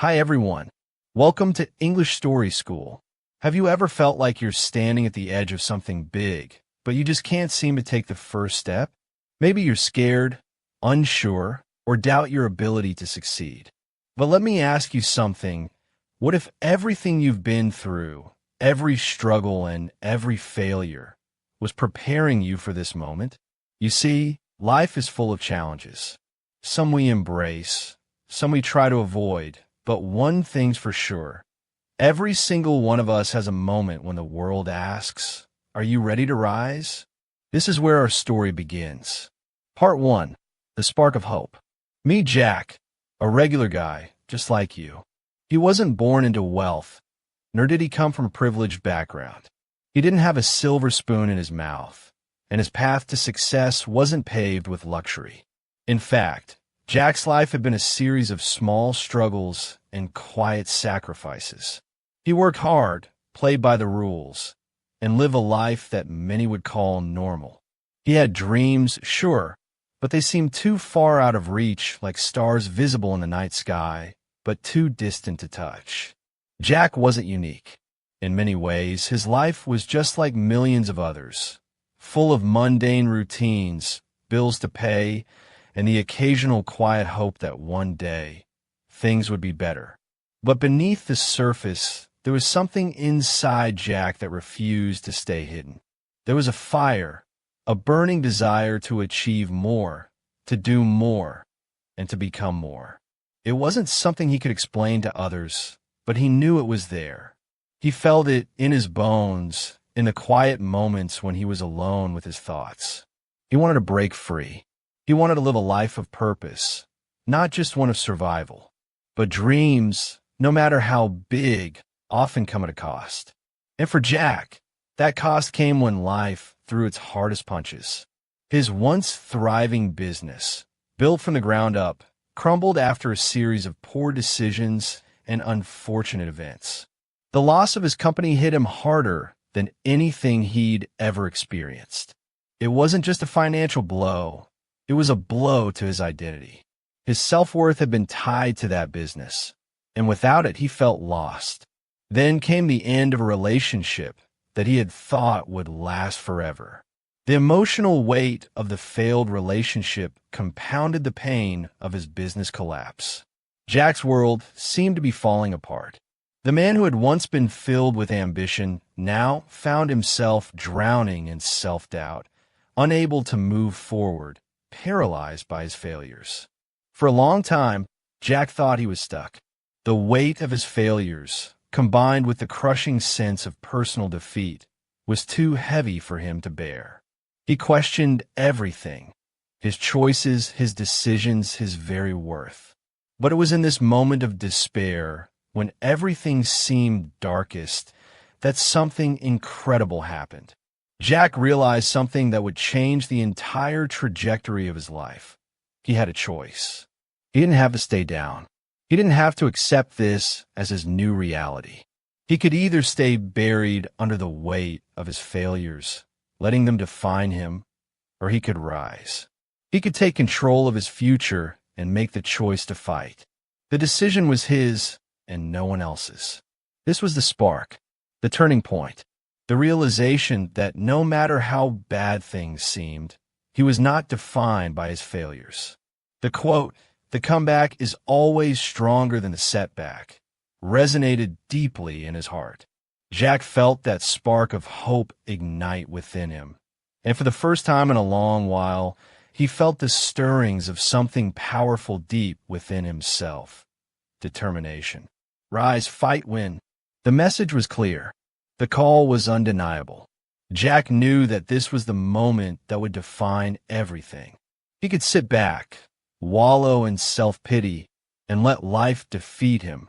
Hi everyone. Welcome to English Story School. Have you ever felt like you're standing at the edge of something big, but you just can't seem to take the first step? Maybe you're scared, unsure, or doubt your ability to succeed. But let me ask you something. What if everything you've been through, every struggle and every failure, was preparing you for this moment? You see, life is full of challenges. Some we embrace, some we try to avoid. But one thing's for sure, every single one of us has a moment when the world asks, "Are you ready to rise?" This is where our story begins. Part 1. The Spark of Hope. Meet Jack, a regular guy, just like you. He wasn't born into wealth, nor did he come from a privileged background. He didn't have a silver spoon in his mouth, and his path to success wasn't paved with luxury. In fact, Jack's life had been a series of small struggles and quiet sacrifices. He worked hard, played by the rules, and lived a life that many would call normal. He had dreams, sure, but they seemed too far out of reach, like stars visible in the night sky, but too distant to touch. Jack wasn't unique. In many ways, his life was just like millions of others, full of mundane routines, bills to pay, and the occasional quiet hope that one day things would be better. But beneath the surface, there was something inside Jack that refused to stay hidden. There was a fire, a burning desire to achieve more, to do more, and to become more. It wasn't something he could explain to others, but he knew it was there. He felt it in his bones, in the quiet moments when he was alone with his thoughts. He wanted to break free. He wanted to live a life of purpose, not just one of survival. But dreams, no matter how big, often come at a cost. And for Jack, that cost came when life threw its hardest punches. His once thriving business, built from the ground up, crumbled after a series of poor decisions and unfortunate events. The loss of his company hit him harder than anything he'd ever experienced. It wasn't just a financial blow. It was a blow to his identity. His self-worth had been tied to that business, and without it, he felt lost. Then came the end of a relationship that he had thought would last forever. The emotional weight of the failed relationship compounded the pain of his business collapse. Jack's world seemed to be falling apart. The man who had once been filled with ambition now found himself drowning in self-doubt, unable to move forward, paralyzed by his failures. For a long time, Jack thought he was stuck. The weight of his failures, combined with the crushing sense of personal defeat, was too heavy for him to bear. He questioned everything, his choices, his decisions, his very worth. But it was in this moment of despair, when everything seemed darkest, that something incredible happened. Jack realized something that would change the entire trajectory of his life. He had a choice. He didn't have to stay down. He didn't have to accept this as his new reality. He could either stay buried under the weight of his failures, letting them define him, or he could rise. He could take control of his future and make the choice to fight. The decision was his and no one else's. This was the spark, the turning point. The realization that no matter how bad things seemed, he was not defined by his failures. The quote, "The comeback is always stronger than the setback," resonated deeply in his heart. Jack felt that spark of hope ignite within him. And for the first time in a long while, he felt the stirrings of something powerful deep within himself. Determination. Rise, fight, win. The message was clear. The call was undeniable. Jack knew that this was the moment that would define everything. He could sit back, wallow in self-pity, and let life defeat him,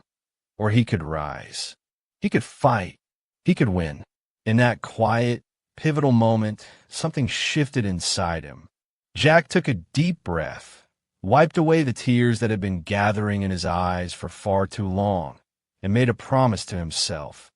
or he could rise. He could fight. He could win. In that quiet, pivotal moment, something shifted inside him. Jack took a deep breath, wiped away the tears that had been gathering in his eyes for far too long, and made a promise to himself.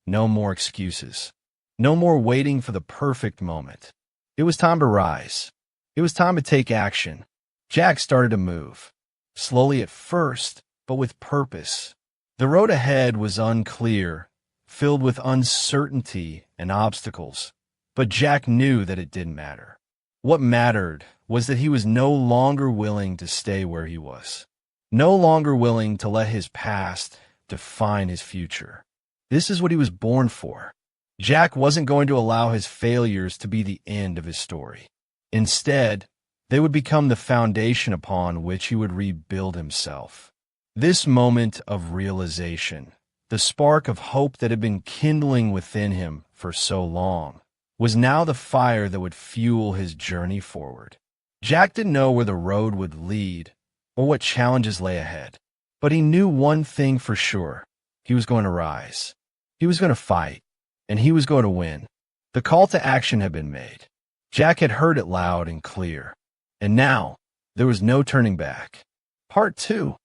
No more excuses. No more waiting for the perfect moment. It was time to rise. It was time to take action. Jack started to move. Slowly at first, but with purpose. The road ahead was unclear, filled with uncertainty and obstacles, but Jack knew that it didn't matter. What mattered was that he was no longer willing to stay where he was, no longer willing to let his past define his future. This is what he was born for. Jack wasn't going to allow his failures to be the end of his story. Instead, they would become the foundation upon which he would rebuild himself. This moment of realization, the spark of hope that had been kindling within him for so long, was now the fire that would fuel his journey forward. Jack didn't know where the road would lead or what challenges lay ahead, but he knew one thing for sure. He was going to rise. He was going to fight, and he was going to win. The call to action had been made. Jack had heard it loud and clear, and now there was no turning back. Part 2,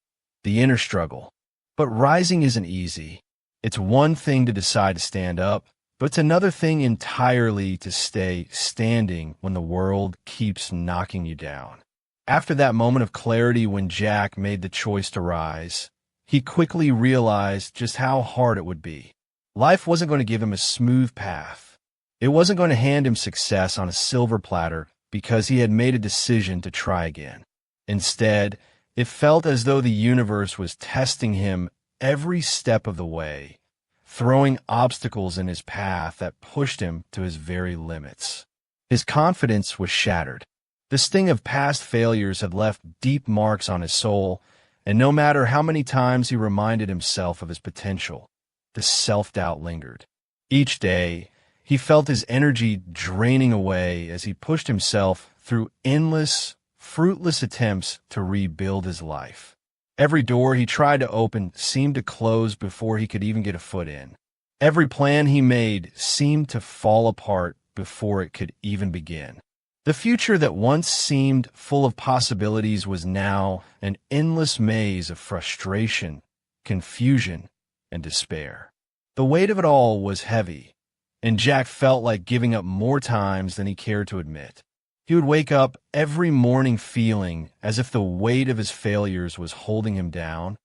the inner struggle. But rising isn't easy. It's one thing to decide to stand up, but it's another thing entirely to stay standing when the world keeps knocking you down. After that moment of clarity when Jack made the choice to rise, he quickly realized just how hard it would be. Life wasn't going to give him a smooth path. It wasn't going to hand him success on a silver platter because he had made a decision to try again. Instead, it felt as though the universe was testing him every step of the way, throwing obstacles in his path that pushed him to his very limits. His confidence was shattered. The sting of past failures had left deep marks on his soul, and no matter how many times he reminded himself of his potential, the self-doubt lingered. Each day, he felt his energy draining away as he pushed himself through endless, fruitless attempts to rebuild his life. Every door he tried to open seemed to close before he could even get a foot in. Every plan he made seemed to fall apart before it could even begin. The future that once seemed full of possibilities was now an endless maze of frustration, confusion, and despair. The weight of it all was heavy, and Jack felt like giving up more times than he cared to admit. He would wake up every morning feeling as if the weight of his failures was holding him down,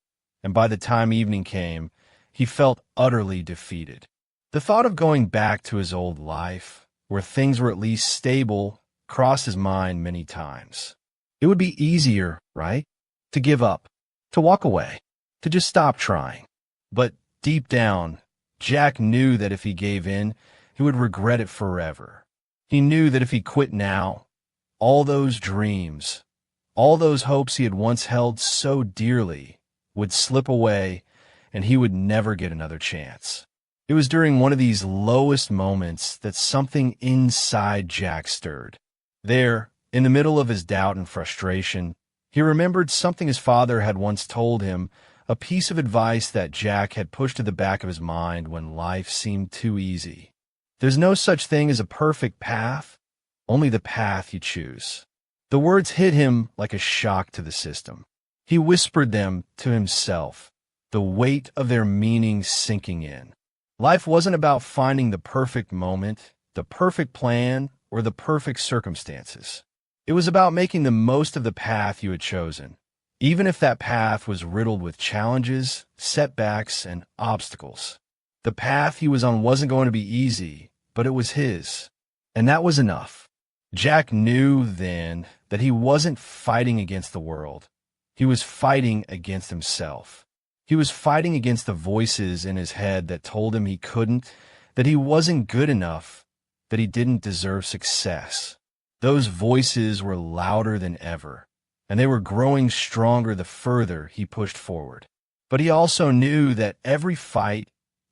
and by the time evening came, he felt utterly defeated. The thought of going back to his old life, where things were at least stable, crossed his mind many times. It would be easier, right? To give up, to walk away, to just stop trying. But deep down, Jack knew that if he gave in, he would regret it forever. He knew that if he quit now, all those dreams, all those hopes he had once held so dearly, would slip away and he would never get another chance. It was during one of these lowest moments that something inside Jack stirred. There, in the middle of his doubt and frustration, he remembered something his father had once told him, a piece of advice that Jack had pushed to the back of his mind when life seemed too easy. There's no such thing as a perfect path, only the path you choose. The words hit him like a shock to the system. He whispered them to himself, the weight of their meaning sinking in. Life wasn't about finding the perfect moment, the perfect plan, or the perfect circumstances. It was about making the most of the path you had chosen, even if that path was riddled with challenges, setbacks, and obstacles. The path he was on wasn't going to be easy, but it was his, and that was enough. Jack knew then that he wasn't fighting against the world. He was fighting against himself. He was fighting against the voices in his head that told him he couldn't, that he wasn't good enough, that he didn't deserve success. Those voices were louder than ever, and they were growing stronger the further he pushed forward. But he also knew that every fight,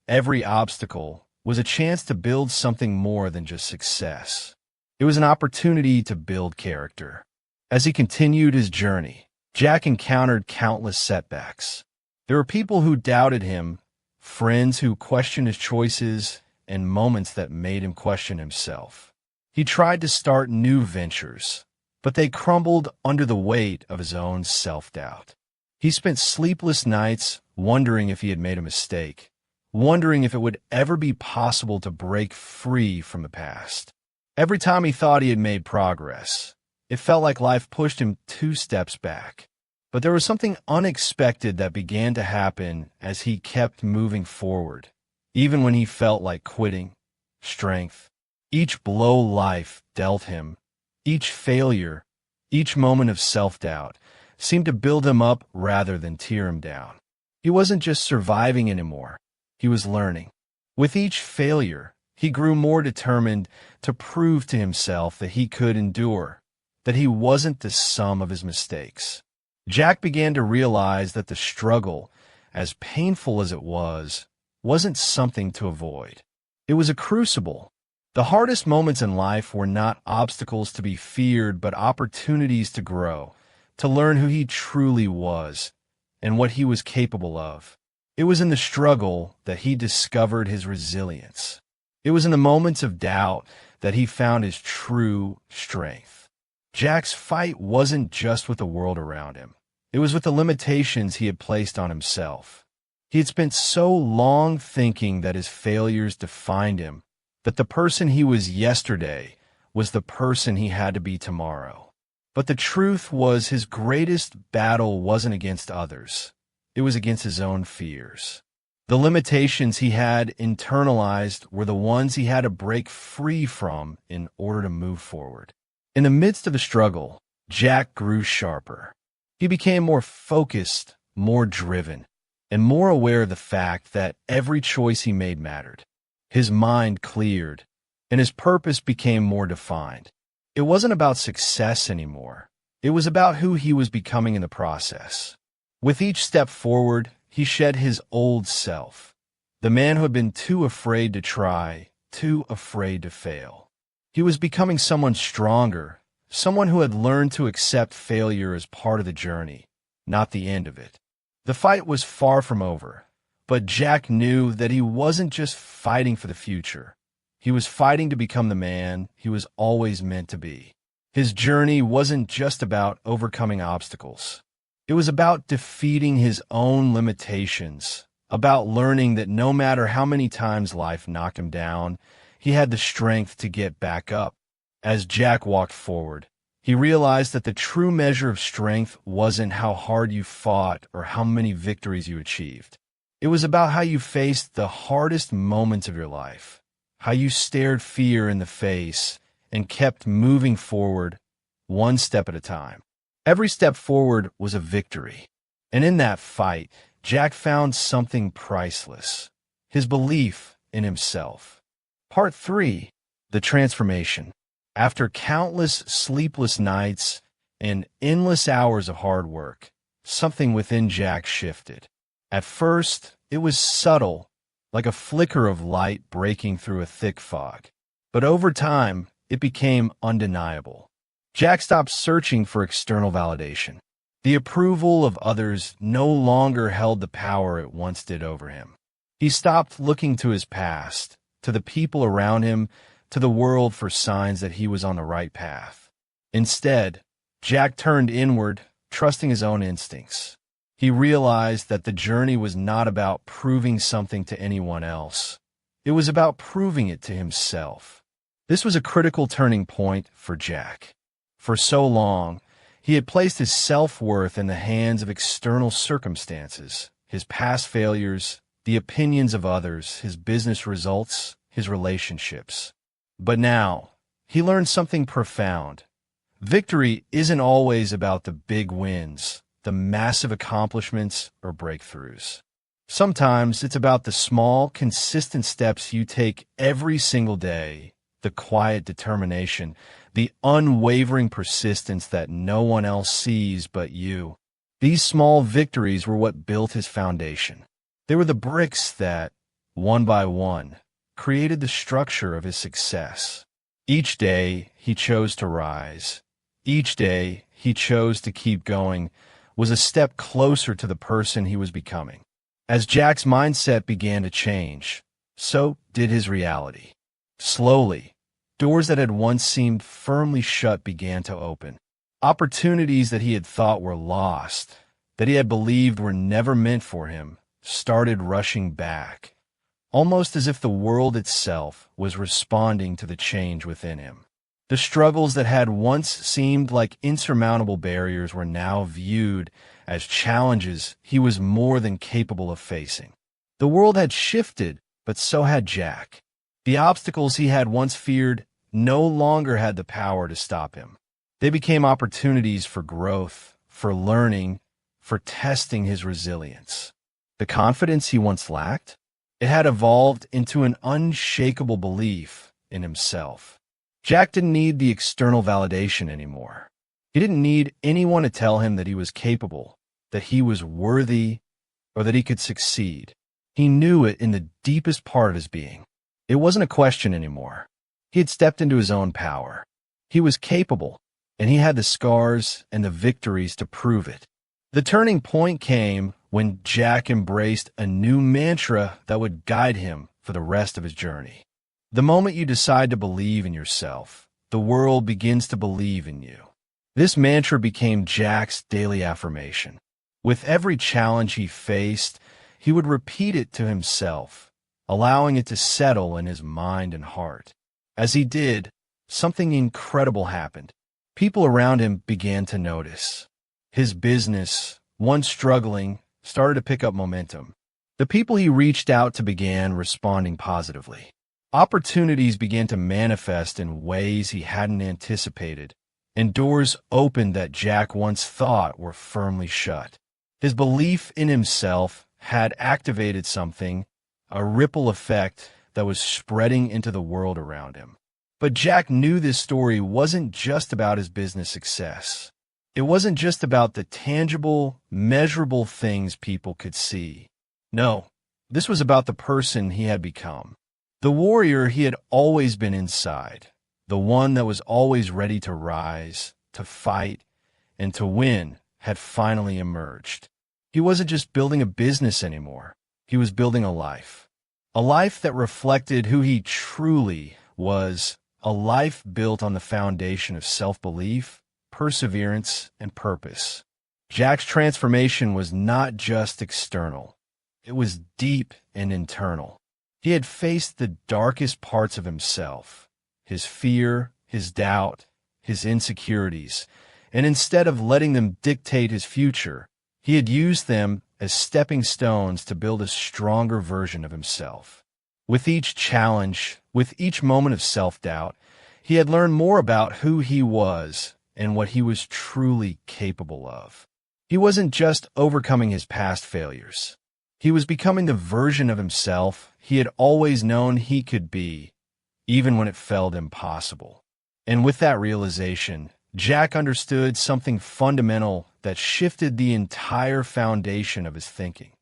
every obstacle, was a chance to build something more than just success. It was an opportunity to build character. As he continued his journey, Jack encountered countless setbacks. There were people who doubted him, friends who questioned his choices, and moments that made him question himself. He tried to start new ventures, but they crumbled under the weight of his own self-doubt. He spent sleepless nights wondering if he had made a mistake, wondering if it would ever be possible to break free from the past. Every time he thought he had made progress, it felt like life pushed him 2 steps back. But there was something unexpected that began to happen as he kept moving forward, even when he felt like quitting. Strength. Each blow life dealt him, each failure, each moment of self-doubt, seemed to build him up rather than tear him down. He wasn't just surviving anymore, he was learning. With each failure, he grew more determined to prove to himself that he could endure, that he wasn't the sum of his mistakes. Jack began to realize that the struggle, as painful as it was, wasn't something to avoid. It was a crucible. The hardest moments in life were not obstacles to be feared, but opportunities to grow, to learn who he truly was and what he was capable of. It was in the struggle that he discovered his resilience. It was in the moments of doubt that he found his true strength. Jack's fight wasn't just with the world around him. It was with the limitations he had placed on himself. He had spent so long thinking that his failures defined him, that the person he was yesterday was the person he had to be tomorrow. But the truth was his greatest battle wasn't against others. It was against his own fears. The limitations he had internalized were the ones he had to break free from in order to move forward. In the midst of the struggle, Jack grew sharper. He became more focused, more driven, and more aware of the fact that every choice he made mattered. His mind cleared, and his purpose became more defined. It wasn't about success anymore. It was about who he was becoming in the process. With each step forward, he shed his old self, the man who had been too afraid to try, too afraid to fail. He was becoming someone stronger, someone who had learned to accept failure as part of the journey, not the end of it. The fight was far from over, but Jack knew that he wasn't just fighting for the future. He was fighting to become the man he was always meant to be. His journey wasn't just about overcoming obstacles. It was about defeating his own limitations, about learning that no matter how many times life knocked him down, he had the strength to get back up. As Jack walked forward, he realized that the true measure of strength wasn't how hard you fought or how many victories you achieved. It was about how you faced the hardest moments of your life, how you stared fear in the face and kept moving forward one step at a time. Every step forward was a victory. And in that fight, Jack found something priceless, his belief in himself. Part 3, the transformation. After countless sleepless nights and endless hours of hard work, something within Jack shifted. At first, it was subtle, like a flicker of light breaking through a thick fog. But over time, it became undeniable. Jack stopped searching for external validation. The approval of others no longer held the power it once did over him. He stopped looking to his past, to the people around him, to the world for signs that he was on the right path. Instead, Jack turned inward, trusting his own instincts. He realized that the journey was not about proving something to anyone else. It was about proving it to himself. This was a critical turning point for Jack. For so long, he had placed his self-worth in the hands of external circumstances, his past failures, the opinions of others, his business results, his relationships. But now, he learned something profound. Victory isn't always about the big wins, the massive accomplishments or breakthroughs. Sometimes it's about the small, consistent steps you take every single day, the quiet determination, the unwavering persistence that no one else sees but you. These small victories were what built his foundation. They were the bricks that, one by one, created the structure of his success. Each day he chose to rise. Each day he chose to keep going was a step closer to the person he was becoming. As Jack's mindset began to change, so did his reality. Slowly, doors that had once seemed firmly shut began to open. Opportunities that he had thought were lost, that he had believed were never meant for him, started rushing back, almost as if the world itself was responding to the change within him. The struggles that had once seemed like insurmountable barriers were now viewed as challenges he was more than capable of facing. The world had shifted, but so had Jack. The obstacles he had once feared no longer had the power to stop him. They became opportunities for growth, for learning, for testing his resilience. The confidence he once lacked, it had evolved into an unshakable belief in himself. Jack didn't need the external validation anymore. He didn't need anyone to tell him that he was capable, that he was worthy, or that he could succeed. He knew it in the deepest part of his being. It wasn't a question anymore. He had stepped into his own power. He was capable, and he had the scars and the victories to prove it. The turning point came when Jack embraced a new mantra that would guide him for the rest of his journey. The moment you decide to believe in yourself, the world begins to believe in you. This mantra became Jack's daily affirmation. With every challenge he faced, he would repeat it to himself, allowing it to settle in his mind and heart. As he did, something incredible happened. People around him began to notice. His business, once struggling, started to pick up momentum. The people he reached out to began responding positively. Opportunities began to manifest in ways he hadn't anticipated, and doors opened that Jack once thought were firmly shut. His belief in himself had activated something, a ripple effect that was spreading into the world around him. But Jack knew this story wasn't just about his business success. It wasn't just about the tangible, measurable things people could see. No, this was about the person he had become. The warrior he had always been inside, the one that was always ready to rise, to fight, and to win, had finally emerged. He wasn't just building a business anymore. He was building a life that reflected who he truly was, a life built on the foundation of self-belief, perseverance, and purpose. Jack's transformation was not just external. It was deep and internal. He had faced the darkest parts of himself, his fear, his doubt, his insecurities, and instead of letting them dictate his future, he had used them as stepping stones to build a stronger version of himself. With each challenge, with each moment of self-doubt, he had learned more about who he was and what he was truly capable of. He wasn't just overcoming his past failures. He was becoming the version of himself he had always known he could be, even when it felt impossible. And with that realization, Jack understood something fundamental that shifted the entire foundation of his thinking.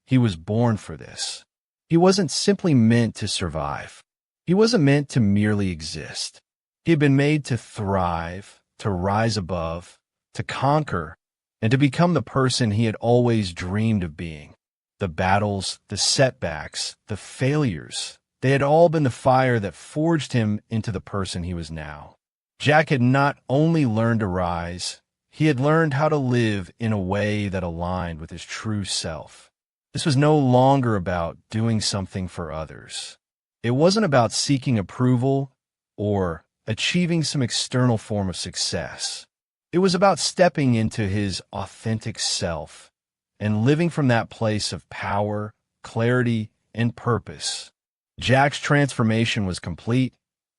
He was born for this. He wasn't simply meant to survive. He wasn't meant to merely exist. He had been made to thrive, to rise above, to conquer, and to become the person he had always dreamed of being. The battles, the setbacks, the failures, they had all been the fire that forged him into the person he was now. Jack had not only learned to rise, he had learned how to live in a way that aligned with his true self. This was no longer about doing something for others. It wasn't about seeking approval or achieving some external form of success. It was about stepping into his authentic self and living from that place of power, clarity, and purpose. Jack's transformation was complete,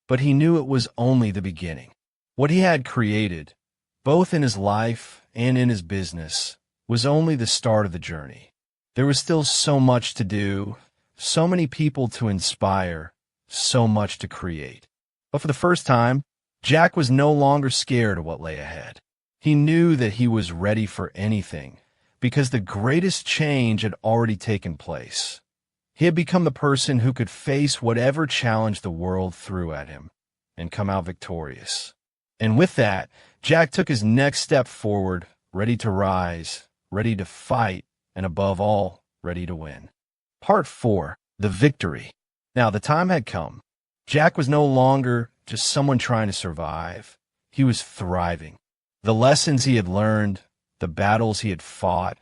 but he knew it was only the beginning. What he had created, both in his life and in his business, was only the start of the journey. There was still so much to do, so many people to inspire, so much to create. But for the first time, Jack was no longer scared of what lay ahead. He knew that he was ready for anything, because the greatest change had already taken place. He had become the person who could face whatever challenge the world threw at him and come out victorious. And with that, Jack took his next step forward, ready to rise, ready to fight, and above all, ready to win. Part 4, the victory. Now, the time had come. Jack was no longer just someone trying to survive. He was thriving. The lessons he had learned, the battles he had fought,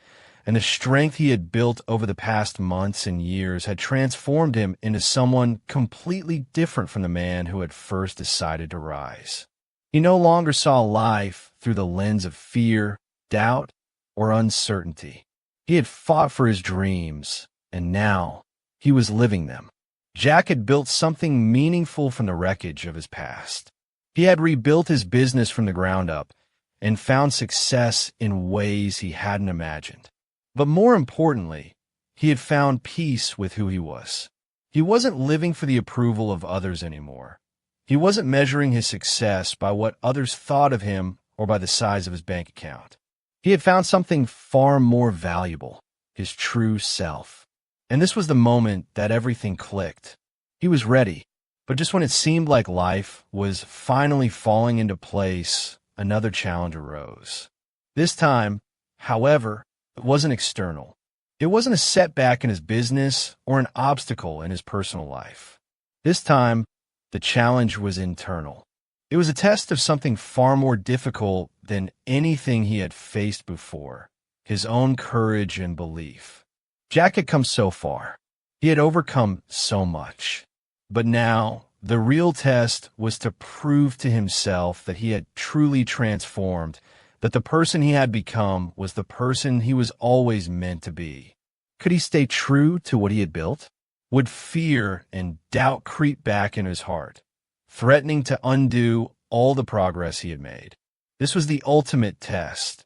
and the strength he had built over the past months and years had transformed him into someone completely different from the man who had first decided to rise. He no longer saw life through the lens of fear, doubt, or uncertainty. He had fought for his dreams, and now he was living them. Jack had built something meaningful from the wreckage of his past. He had rebuilt his business from the ground up and found success in ways he hadn't imagined. But more importantly, he had found peace with who he was. He wasn't living for the approval of others anymore. He wasn't measuring his success by what others thought of him or by the size of his bank account. He had found something far more valuable, his true self. And this was the moment that everything clicked. He was ready, but just when it seemed like life was finally falling into place, another challenge arose. This time, however, it wasn't external. It wasn't a setback in his business or an obstacle in his personal life. This time, the challenge was internal. It was a test of something far more difficult than anything he had faced before, his own courage and belief. Jack had come so far. He had overcome so much. But now, the real test was to prove to himself that he had truly transformed, that the person he had become was the person he was always meant to be. Could he stay true to what he had built? Would fear and doubt creep back in his heart, threatening to undo all the progress he had made? This was the ultimate test,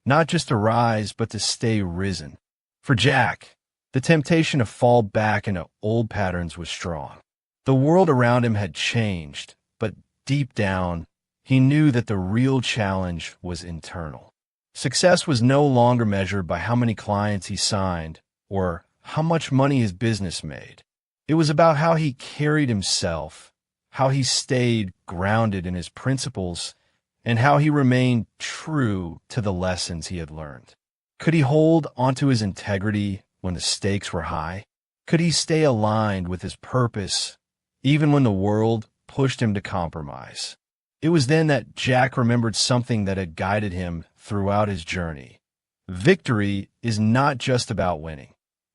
not just to rise, but to stay risen. For Jack, the temptation to fall back into old patterns was strong. The world around him had changed, but deep down, he knew that the real challenge was internal. Success was no longer measured by how many clients he signed or how much money his business made. It was about how he carried himself, how he stayed grounded in his principles, and how he remained true to the lessons he had learned. Could he hold onto his integrity when the stakes were high? Could he stay aligned with his purpose even when the world pushed him to compromise? It was then that Jack remembered something that had guided him throughout his journey. Victory is not just about winning.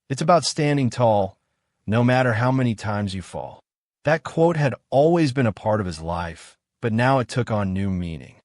It's about standing tall, no matter how many times you fall. That quote had always been a part of his life, but now it took on new meaning.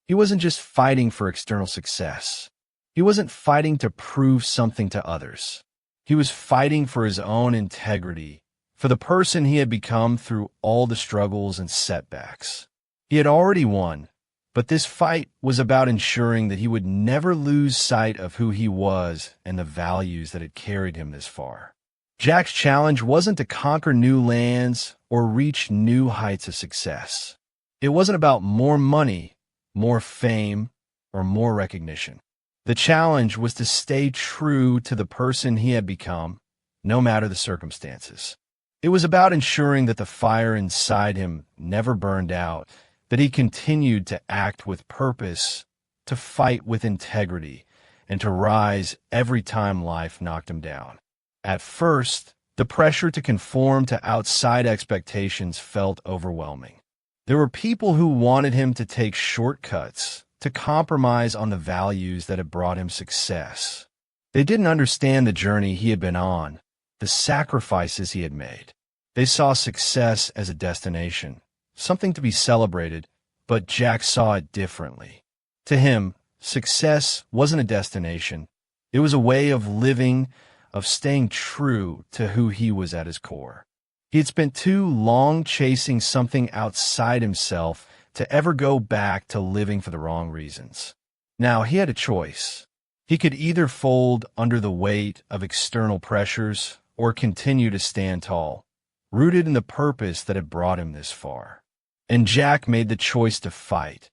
He wasn't just fighting for external success. He wasn't fighting to prove something to others. He was fighting for his own integrity, for the person he had become through all the struggles and setbacks. He had already won, but this fight was about ensuring that he would never lose sight of who he was and the values that had carried him this far. Jack's challenge wasn't to conquer new lands or reach new heights of success. It wasn't about more money, more fame, or more recognition. The challenge was to stay true to the person he had become, no matter the circumstances. It was about ensuring that the fire inside him never burned out, that he continued to act with purpose, to fight with integrity, and to rise every time life knocked him down. At first, the pressure to conform to outside expectations felt overwhelming. There were people who wanted him to take shortcuts, to compromise on the values that had brought him success. They didn't understand the journey he had been on, the sacrifices he had made. They saw success as a destination, something to be celebrated, but Jack saw it differently. To him, success wasn't a destination. It was a way of living, of staying true to who he was at his core. He had spent too long chasing something outside himself to ever go back to living for the wrong reasons. Now he had a choice. He could either fold under the weight of external pressures or continue to stand tall, rooted in the purpose that had brought him this far. And Jack made the choice to fight,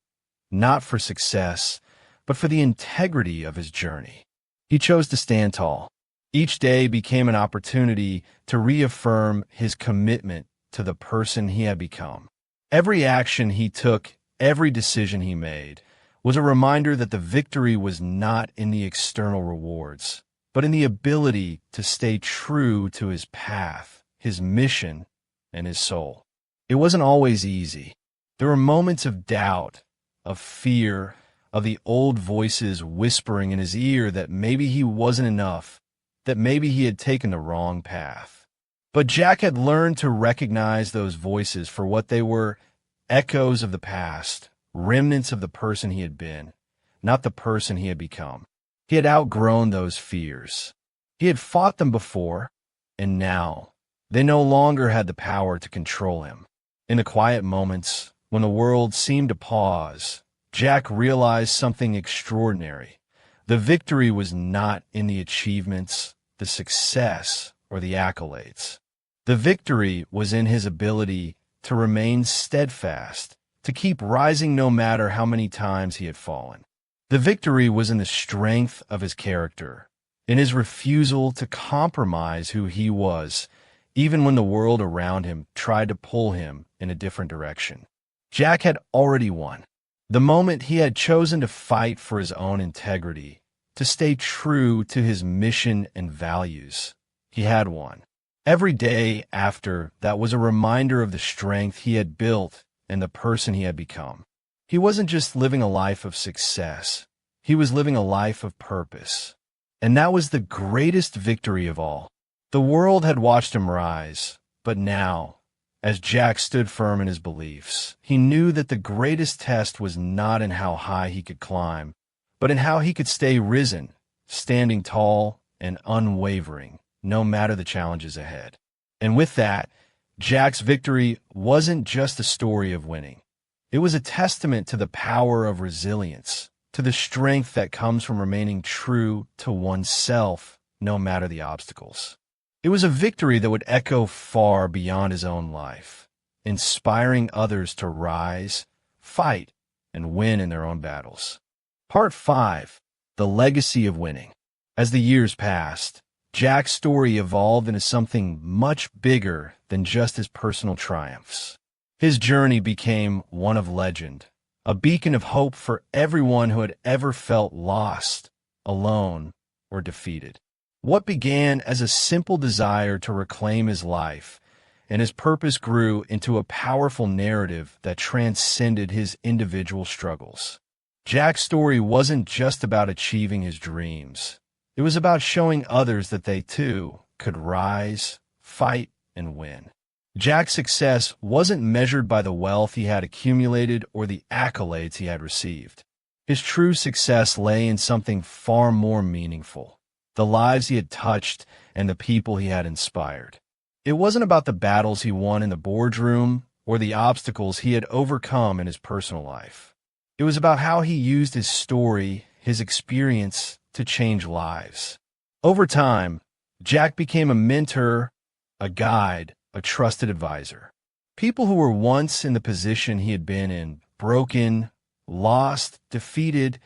not for success, but for the integrity of his journey. He chose to stand tall. Each day became an opportunity to reaffirm his commitment to the person he had become. Every action he took, every decision he made, was a reminder that the victory was not in the external rewards, but in the ability to stay true to his path, his mission, and his soul. It wasn't always easy. There were moments of doubt, of fear, of the old voices whispering in his ear that maybe he wasn't enough, that maybe he had taken the wrong path. But Jack had learned to recognize those voices for what they were: echoes of the past, remnants of the person he had been, not the person he had become. He had outgrown those fears. He had fought them before, and now they no longer had the power to control him. In the quiet moments, when the world seemed to pause, Jack realized something extraordinary. The victory was not in the achievements, the success, or the accolades. The victory was in his ability to remain steadfast, to keep rising no matter how many times he had fallen. The victory was in the strength of his character, in his refusal to compromise who he was, even when the world around him tried to pull him in a different direction. Jack had already won. The moment he had chosen to fight for his own integrity, to stay true to his mission and values, he had won. Every day after that was a reminder of the strength he had built and the person he had become. He wasn't just living a life of success. He was living a life of purpose. And that was the greatest victory of all. The world had watched him rise, but now, as Jack stood firm in his beliefs, he knew that the greatest test was not in how high he could climb, but in how he could stay risen, standing tall and unwavering, no matter the challenges ahead. And with that, Jack's victory wasn't just a story of winning. It was a testament to the power of resilience, to the strength that comes from remaining true to oneself, no matter the obstacles. It was a victory that would echo far beyond his own life, inspiring others to rise, fight, and win in their own battles. Part 5. The Legacy of Winning. As the years passed, Jack's story evolved into something much bigger than just his personal triumphs. His journey became one of legend, a beacon of hope for everyone who had ever felt lost, alone, or defeated. What began as a simple desire to reclaim his life and his purpose grew into a powerful narrative that transcended his individual struggles. Jack's story wasn't just about achieving his dreams. It was about showing others that they, too, could rise, fight, and win. Jack's success wasn't measured by the wealth he had accumulated or the accolades he had received. His true success lay in something far more meaningful: the lives he had touched and the people he had inspired. It wasn't about the battles he won in the boardroom or the obstacles he had overcome in his personal life. It was about how he used his story, his experience, to change lives. Over time, Jack became a mentor, a guide, a trusted advisor. People who were once in the position he had been in, broken, lost, defeated,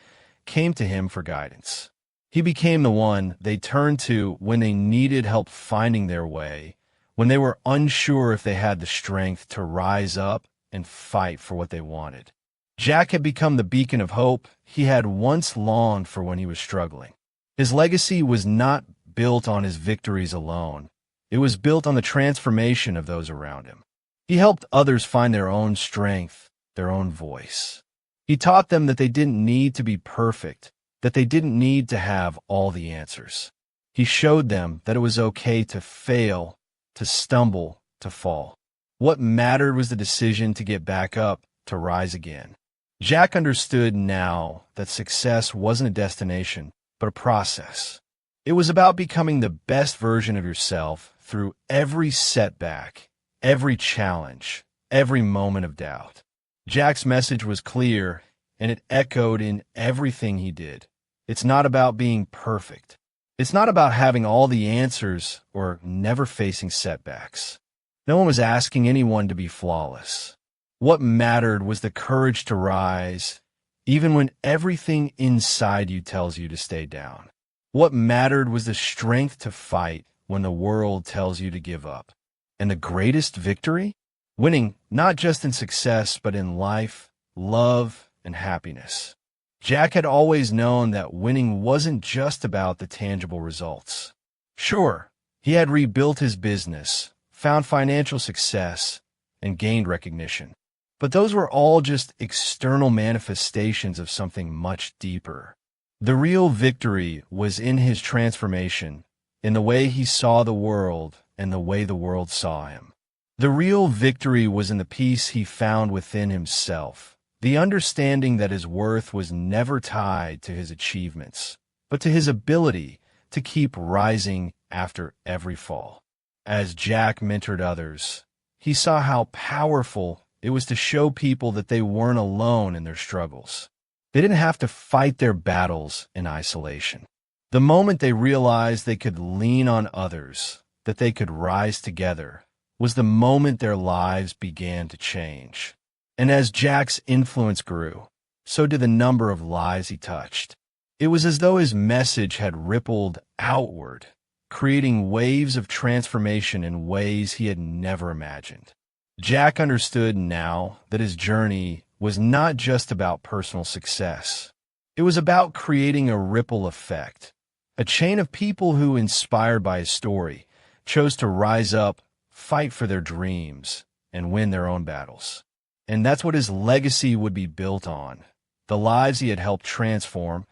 came to him for guidance. He became the one they turned to when they needed help finding their way, when they were unsure if they had the strength to rise up and fight for what they wanted. Jack had become the beacon of hope he had once longed for when he was struggling. His legacy was not built on his victories alone. It was built on the transformation of those around him. He helped others find their own strength, their own voice. He taught them that they didn't need to be perfect, that they didn't need to have all the answers. He showed them that it was okay to fail, to stumble, to fall. What mattered was the decision to get back up, to rise again. Jack understood now that success wasn't a destination, but a process. It was about becoming the best version of yourself through every setback, every challenge, every moment of doubt. Jack's message was clear, and it echoed in everything he did. It's not about being perfect. It's not about having all the answers or never facing setbacks. No one was asking anyone to be flawless. What mattered was the courage to rise, even when everything inside you tells you to stay down. What mattered was the strength to fight when the world tells you to give up. And the greatest victory? Winning not just in success, but in life, love, and happiness. Jack had always known that winning wasn't just about the tangible results. Sure, he had rebuilt his business, found financial success, and gained recognition. But those were all just external manifestations of something much deeper. The real victory was in his transformation, in the way he saw the world and the way the world saw him. The real victory was in the peace he found within himself, the understanding that his worth was never tied to his achievements, but to his ability to keep rising after every fall. As Jack mentored others, he saw how powerful it was to show people that they weren't alone in their struggles. They didn't have to fight their battles in isolation. The moment they realized they could lean on others, that they could rise together, was the moment their lives began to change. And as Jack's influence grew, so did the number of lives he touched. It was as though his message had rippled outward, creating waves of transformation in ways he had never imagined. Jack understood now that his journey was not just about personal success. It was about creating a ripple effect, a chain of people who, inspired by his story, chose to rise up, fight for their dreams, and win their own battles. And that's what his legacy would be built on: the lives he had helped transform,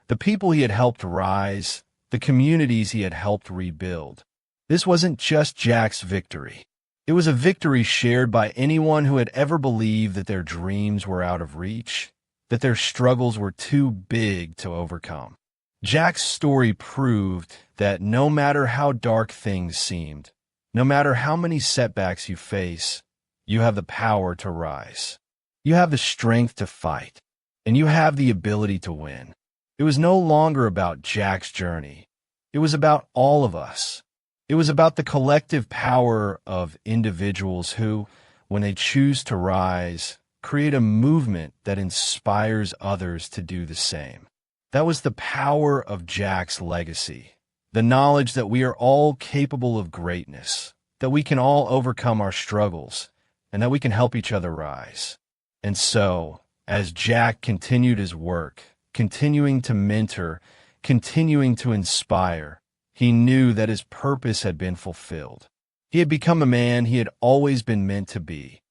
the people he had helped rise, the communities he had helped rebuild. This wasn't just Jack's victory. It was a victory shared by anyone who had ever believed that their dreams were out of reach, that their struggles were too big to overcome. Jack's story proved that no matter how dark things seemed, no matter how many setbacks you face, you have the power to rise. You have the strength to fight, and you have the ability to win. It was no longer about Jack's journey. It was about all of us. It was about the collective power of individuals who, when they choose to rise, create a movement that inspires others to do the same. That was the power of Jack's legacy, the knowledge that we are all capable of greatness, that we can all overcome our struggles, and that we can help each other rise. And so, as Jack continued his work, continuing to mentor, continuing to inspire, he knew that his purpose had been fulfilled. He had become a man he had always been meant to be,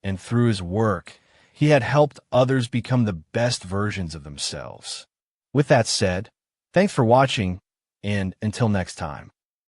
and through his work, he had helped others become the best versions of themselves. With that said, thanks for watching, and until next time.